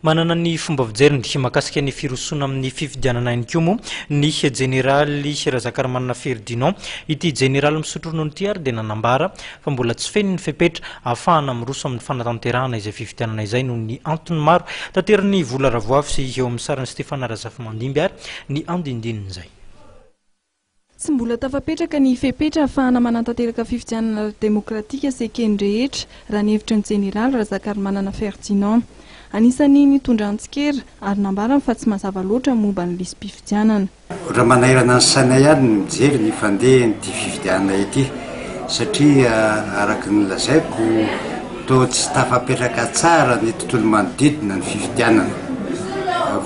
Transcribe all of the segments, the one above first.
manana ny fomba fijeriny mahakasika ny firosoana amin'ny fifidianana ihany koa moa ny jeneraly Razakarimanana Ferdinand ity jeneraly misotro ronono ity ary dia nanambara fa mbola tsy feno ny fepetra ahafahana miroso amin'ny fanatanterahana izay fifidianana izay noho ny antony maro tanterany Vola Ravoafy sy eo amin'ny sarany Stefana Razafimandimby ary ny andinindininy izay. Tsy mbola tafapetraka ny fepetra ahafahana manantanteraka fifidianana demokratika sekeny rehetra raha ny hevitry ny jeneraly Razakarimanana Ferdinand. Anisany nitondra antsikera ary nambara fa tsy mazava loatra momba ny lisam-pifidianana. Raha manahirana ny saina ihany ny mijery ny fandeha ny fifidianana ity satria araka ny lazaiko toa tsy tafapetraka tsara ny tontolo manodidina ny fifidianana.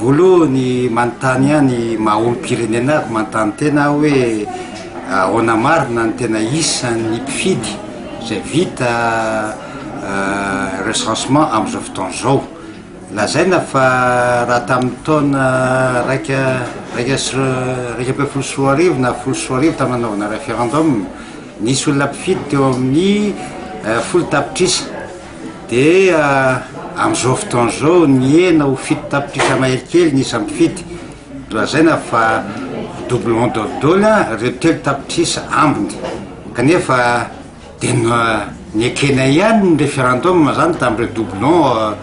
Voalohany manontany ihany maha-olom-pirenenako manontany tena hoe ahoana marina ny tena isan'ny mpifidy izay vita recensement amin'izao fotoana izao. Lazaina fa raha tamin'ny taona raika ambin'ny folo sy roa arivo na folo sy roa arivo tamin'ny nanaovana référendum nisy olona mpifidy teo amin'ny 10 tapitrisa dia amin'izao fotoana izao ny ena ho 7 tapitrisa mahelikely nisy mpifidy. Lazaina fa doublon dolidoly ireo 3 tapitrisa ambiny kanefa dia ny ekena ihany ny référendum zany tamin'ireo doublon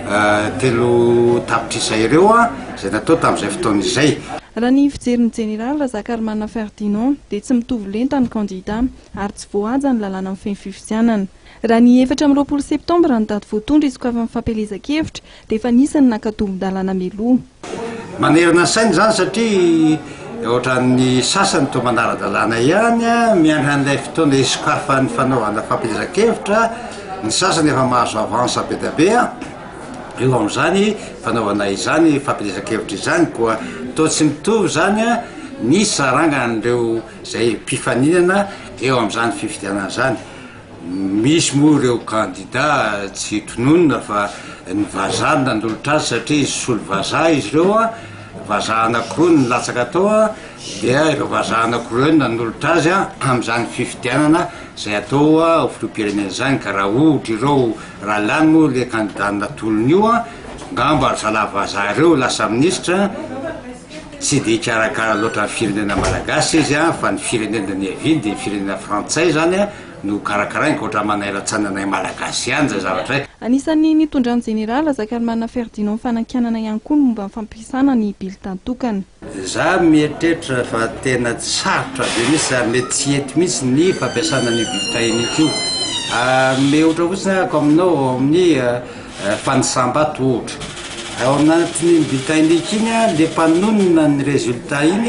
3 tapitrisa ireo izay natao tamin'izay fotoana izay. Raha ny fijerin'ny jeneraly Razakarimanana Ferdinand dia tsy mitovy lenta ny candidat ary tsy voahaja ny lalàna amin'ny feno fifidianana. Raha ny 24 septambra ny daty voatondra izy koa avy amin'ny fampielezan-kevitra dia efa nisy ny nakatombo-dalàna meloa. Manerana saina zany satria ohatran'ny sasany toa manara-dalàna ihany miandry an'ilay fotoana isokafan'ny fanaovana fampielezan-kevitra, ny sasany efa mahazo avance be dia be. Eo amin'izany fanaovana izany fampielezan-kevitra izany koa toa tsy mitovy zany ny sarangan'ireo izay mpifaninana eo amin'izany fifidianana zany. Misy moa ireo candidat tsy tononona fa ny vazaha nandolotra azy satria izy solo vazaha izy ireo vazaha anankiroa ny latsaka tao dia ireo vazaha anankiroa nandolotra azy amin'izany fifidianana izay atao ho filoham-pirenena izany. Ka raha ohatra ireo raha lany moa le candidat natolony io ngamba zalahy vazaha ireo lasa ministra tsy dia hikarakara loatra ny firenena malagasy izy fa ny firenena ny aviny dia ny firenena frantsay zany no karakarainy ka ohatran'ny manahiratsana malagasy ihany zay zavatra izay. Anisany nitondra ny jeneraly Razakarimanana Ferdinand fanankianana ihany koa momba ny fampiasana ny bulletin tokana. Za mieritreritra fa tena sarotra be mihitsy ary mety tsy hety mihitsy ny fampiasana ny bulletin unique io. Me ohatra fotsiny ako aminao amin'ny fanisam-bato ohatra. Ao anatin'ny bulletin unique iny le mpanonona ny résultat iny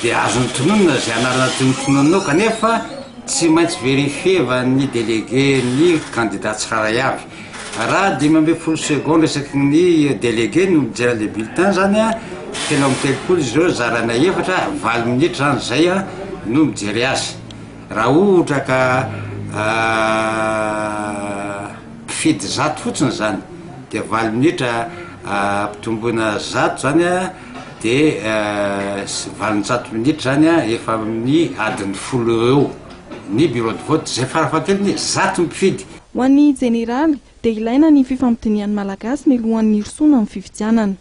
dia azony tononona izay anarana tonononao kanefa tsy maintsy vérifié va ny délégué ny candidat tsara iaby. Raha 12 secondes resaky ny délégué no mijery le bulletin zany telo amin'ny telopolo izy ireo zarana efatra 4 minitra zany zay no mijery azy. Raha ohatra ka mpifidy 100 fotsiny zany dia 4 minitra ampitomboina 100 zany dia 400 minitra zany efa amin'ny adiny 10 eo ny bureau de vote zay farafahakeliny 100 mifidy. Ho an'ny jeneraly dia ilaina ny fifampitinian'ny malagasy mialohan'ny hirosoana amin'ny fifidianana.